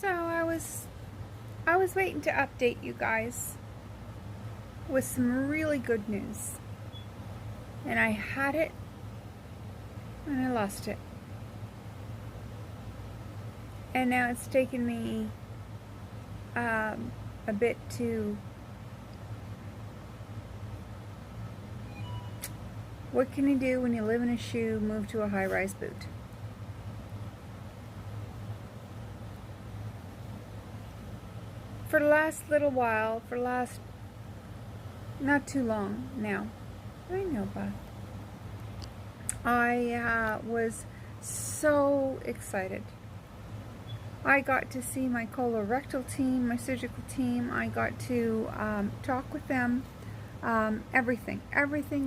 So I was waiting to update you guys with some really good news. And I had it and I lost it. And now it's taken me a bit to what can you do when you live in a shoe, move to a high-rise boot? For the last little while, not too long now, I know, but I was so excited. I got to see my colorectal team, my surgical team. I got to talk with them. Everything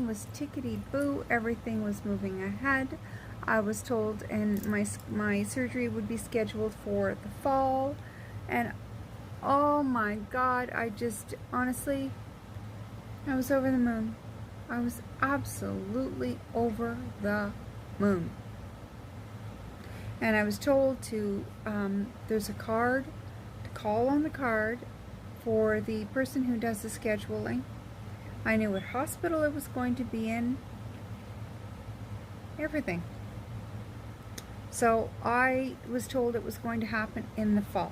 was tickety-boo. Everything was moving ahead. I was told, and my surgery would be scheduled for the fall. And oh my God, honestly, I was over the moon. I was absolutely over the moon. And I was told to, there's a card, to call on the card for the person who does the scheduling. I knew what hospital it was going to be in, everything. So I was told it was going to happen in the fall.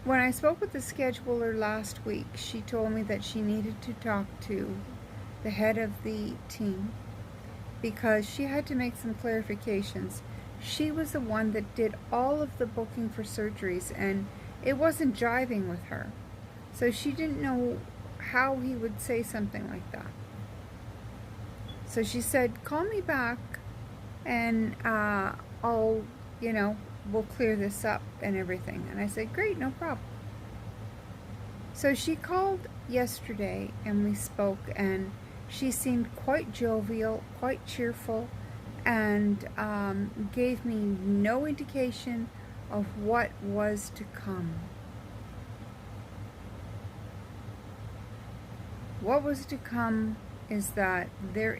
When I spoke with the scheduler last week, she told me that she needed to talk to the head of the team because she had to make some clarifications. She was the one that did all of the booking for surgeries, and it wasn't jiving with her. So she didn't know how he would say something like that. So she said, call me back and we'll clear this up and everything. And I said, great, no problem. So she called yesterday and we spoke, and she seemed quite jovial, quite cheerful, and gave me no indication of what was to come. What was to come is that there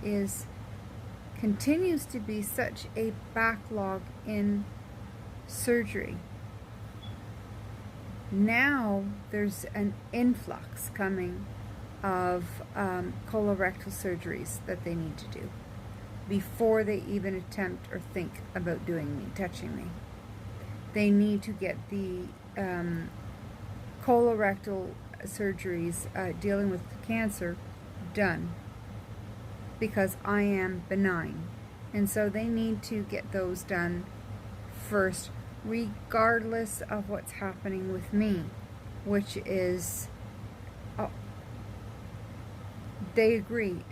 continues to be such a backlog in surgery. Now there's an influx coming of colorectal surgeries that they need to do before they even attempt or think about touching me. They need to get the colorectal surgeries dealing with cancer done because I am benign. And so they need to get those done first, regardless of what's happening with me, which is, they agree,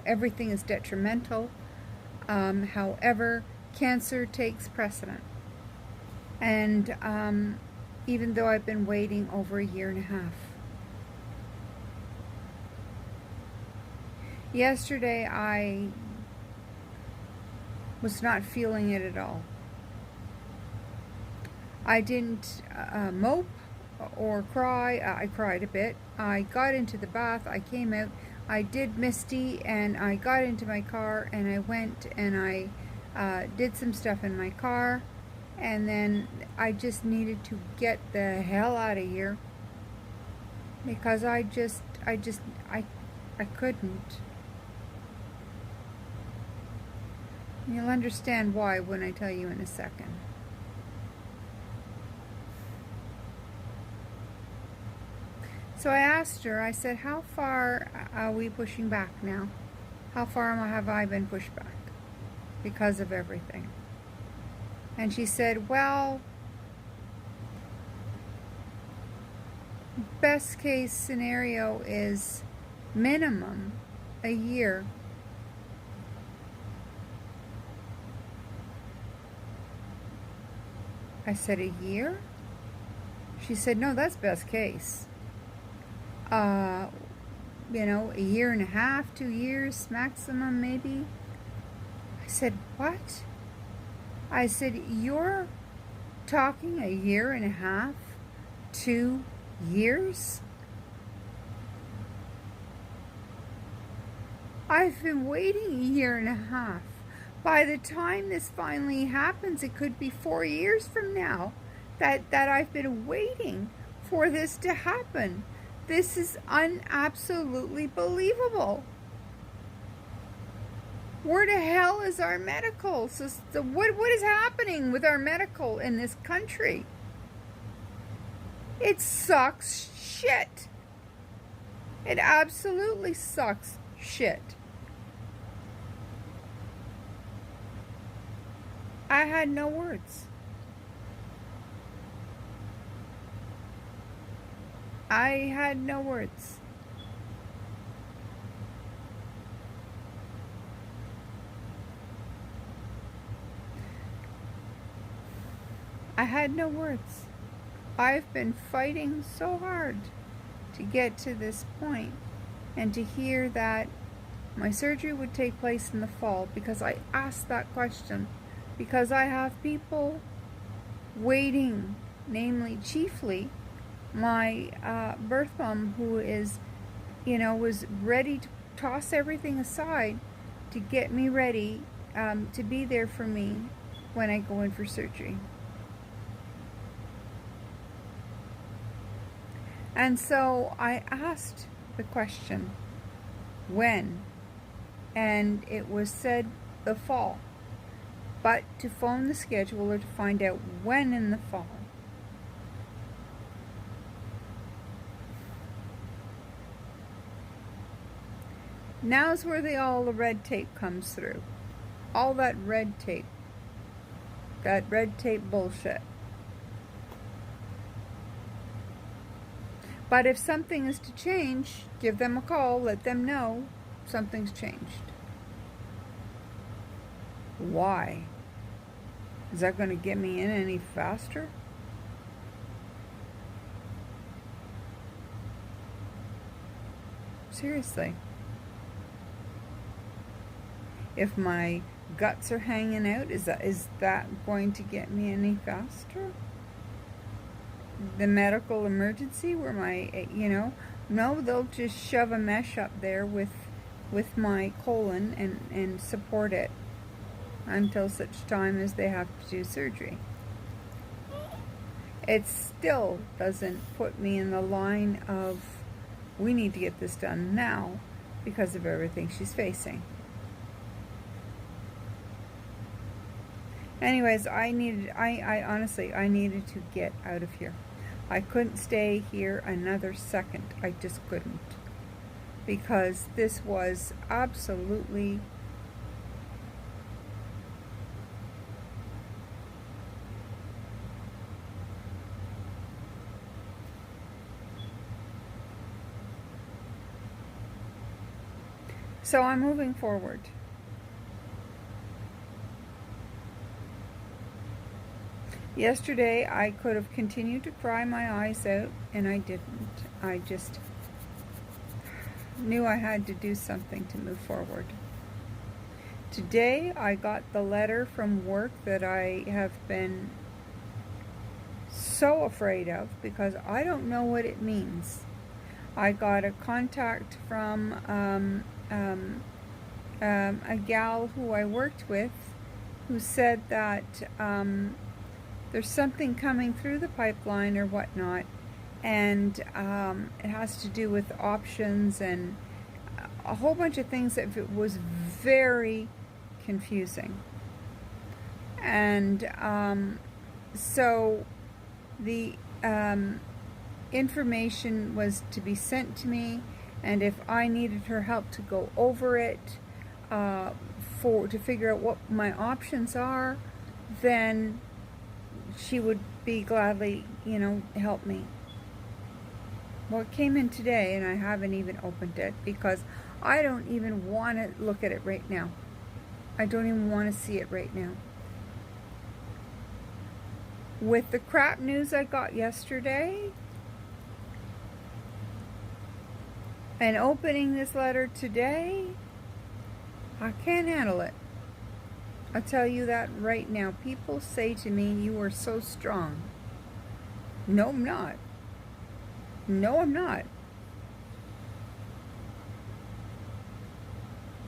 everything is detrimental. However, cancer takes precedent. And even though I've been waiting over a year and a half. Yesterday, I was not feeling it at all. I didn't mope or cry. I cried a bit. I got into the bath. I came out. I did Misty, and I got into my car, and I went and I did some stuff in my car, and then I just needed to get the hell out of here because I couldn't. You'll understand why when I tell you in a second. So I asked her, I said, how far are we pushing back now? How far have I been pushed back because of everything? And she said, well, best case scenario is minimum a year. I said, a year? She said, no, that's best case. A year and a half, 2 years maximum, maybe. I said, what? I said, you're talking a year and a half, 2 years? I've been waiting a year and a half By the time this finally happens, it could be 4 years from now that I've been waiting for this to happen. This is absolutely believable. Where the hell is our medical system? What is happening with our medical in this country? It sucks shit. It absolutely sucks shit. I had no words. I had no words. I had no words. I've been fighting so hard to get to this point, and to hear that my surgery would take place in the fall, because I asked that question, because I have people waiting, namely, chiefly, my birth mom, who is, was ready to toss everything aside to get me ready to be there for me when I go in for surgery. And so I asked the question, when? And it was said the fall. But to phone the scheduler to find out when in the fall. Now's where all the red tape comes through. All that red tape. That red tape bullshit. But if something is to change, give them a call, let them know something's changed. Why? Is that going to get me in any faster? Seriously. If my guts are hanging out, is that going to get me any faster? The medical emergency where my, no, they'll just shove a mesh up there with my colon and support it until such time as they have to do surgery. It still doesn't put me in the line of, we need to get this done now because of everything she's facing. Anyways, I honestly, I needed to get out of here. I couldn't stay here another second. I just couldn't. Because this was absolutely so I'm moving forward. Yesterday, I could have continued to cry my eyes out, and I didn't. I just knew I had to do something to move forward. Today, I got the letter from work that I have been so afraid of, because I don't know what it means. I got a contact from a gal who I worked with, who said that there's something coming through the pipeline or whatnot, and it has to do with options and a whole bunch of things that it was very confusing. And so the information was to be sent to me, and if I needed her help to go over it to figure out what my options are, then she would be gladly, help me. Well, it came in today, and I haven't even opened it because I don't even want to look at it right now. I don't even want to see it right now. With the crap news I got yesterday, and opening this letter today, I can't handle it. I'll tell you that right now. People say to me, you are so strong. No, I'm not. No, I'm not.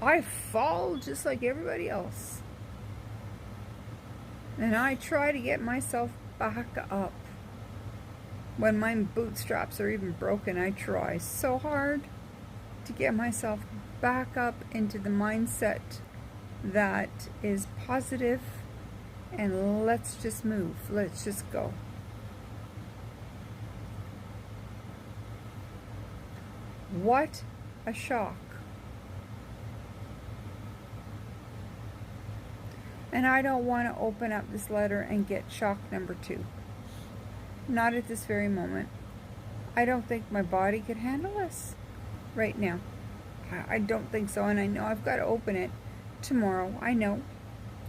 I fall just like everybody else. And I try to get myself back up. When my bootstraps are even broken, I try so hard to get myself back up into the mindset that is positive, and let's just move. Let's just go. What a shock. And I don't want to open up this letter and get shock number 2. Not at this very moment. I don't think my body could handle this right now. I don't think so, and I know I've got to open it tomorrow. I know.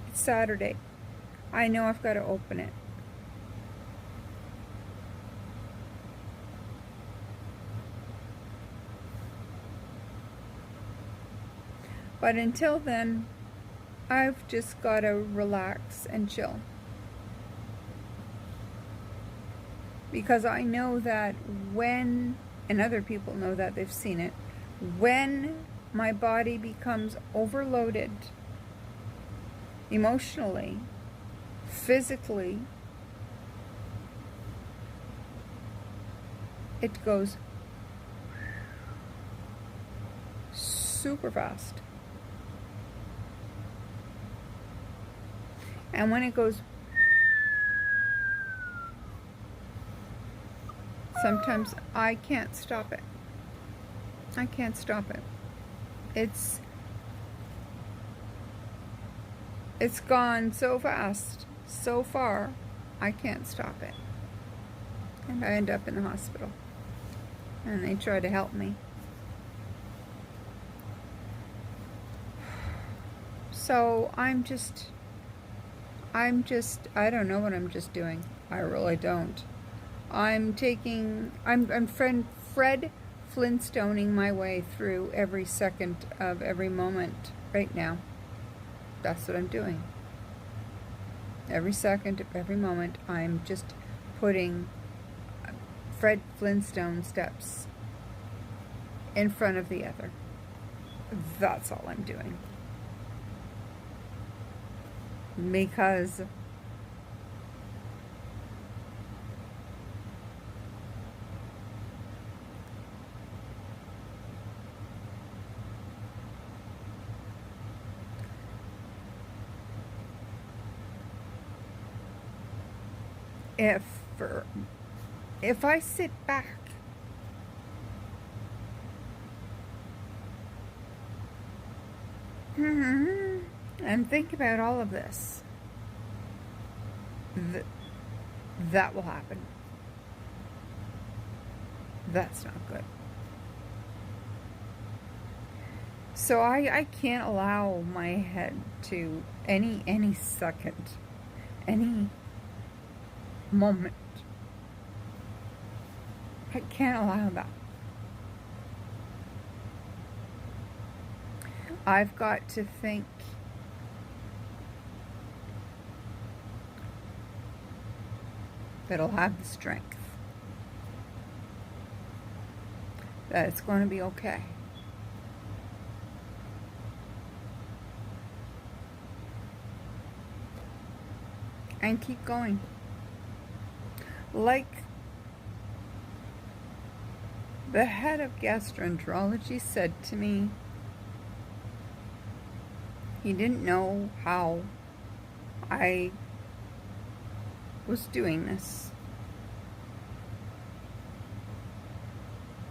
It's Saturday. I know I've got to open it. But until then, I've just got to relax and chill. Because I know that when, and other people know that, they've seen it, when my body becomes overloaded emotionally, physically, it goes super fast. And when it goes, sometimes I can't stop it. I can't stop it. It's gone so fast, so far, I can't stop it. And I end up in the hospital. And they try to help me. So I don't know what I'm just doing. I really don't. I'm Fred Flintstoning my way through every second of every moment right now. That's what I'm doing. Every second of every moment, I'm just putting Fred Flintstone steps in front of the other. That's all I'm doing. Because if I sit back and think about all of this, that will happen. That's not good. So I can't allow my head to any second, any moment. I can't allow that. I've got to think that I'll have the strength, that it's going to be okay. And keep going. Like the head of gastroenterology said to me, he didn't know how I was doing this.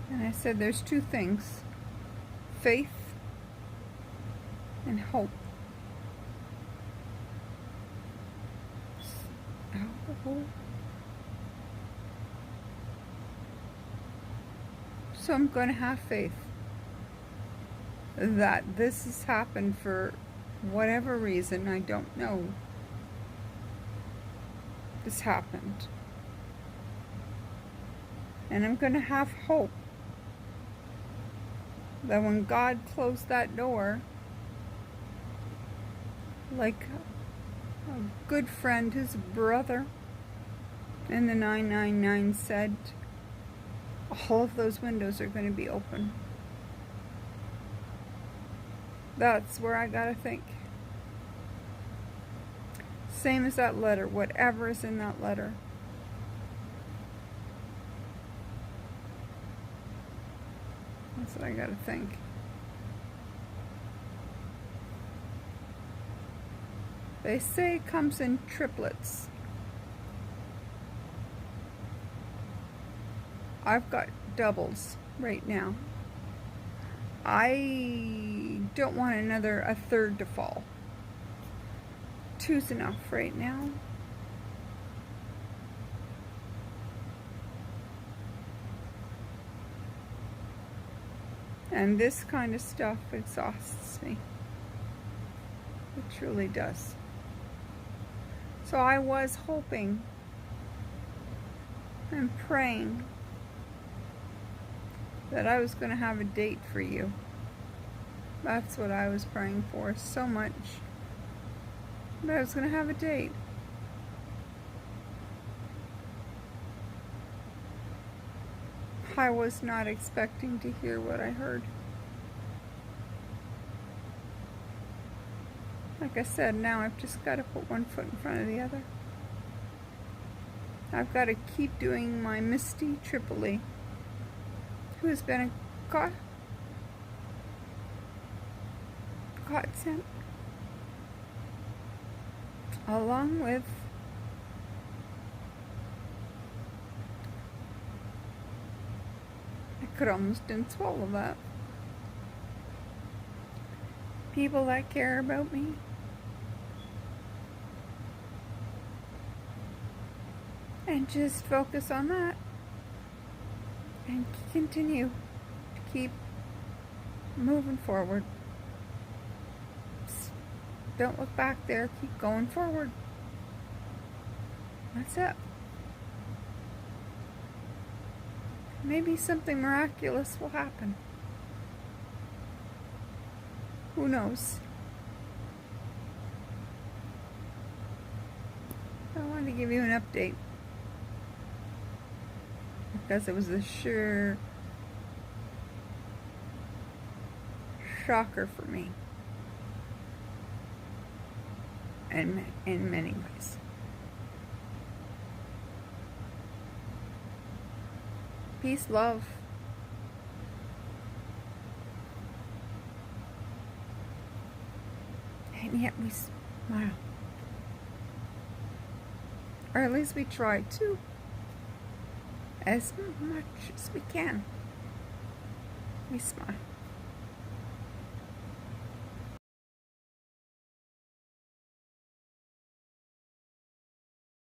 And I said, there's two things: faith and hope. So I'm going to have faith that this has happened for whatever reason, I don't know. This happened. And I'm going to have hope that when God closed that door, like a good friend, his brother in the 999 said, all of those windows are going to be open. That's where I gotta think. Same as that letter, whatever is in that letter. That's what I gotta think. They say it comes in triplets. I've got doubles right now. I don't want a third to fall. Two's enough right now. And this kind of stuff exhausts me. It truly does. So I was hoping and praying that I was going to have a date for you. That's what I was praying for so much. That I was going to have a date. I was not expecting to hear what I heard. Like I said, now I've just got to put one foot in front of the other. I've got to keep doing my Misty Tripoli, who has been a godsend, along with I could almost didn't swallow that. People that care about me. And just focus on that. And continue to keep moving forward. Don't look back there. Keep going forward. That's it. Maybe something miraculous will happen. Who knows? I wanted to give you an update because it was a sure shocker for me in many ways. Peace, love. And yet we smile. Or at least we try to. As much as we can. We smile.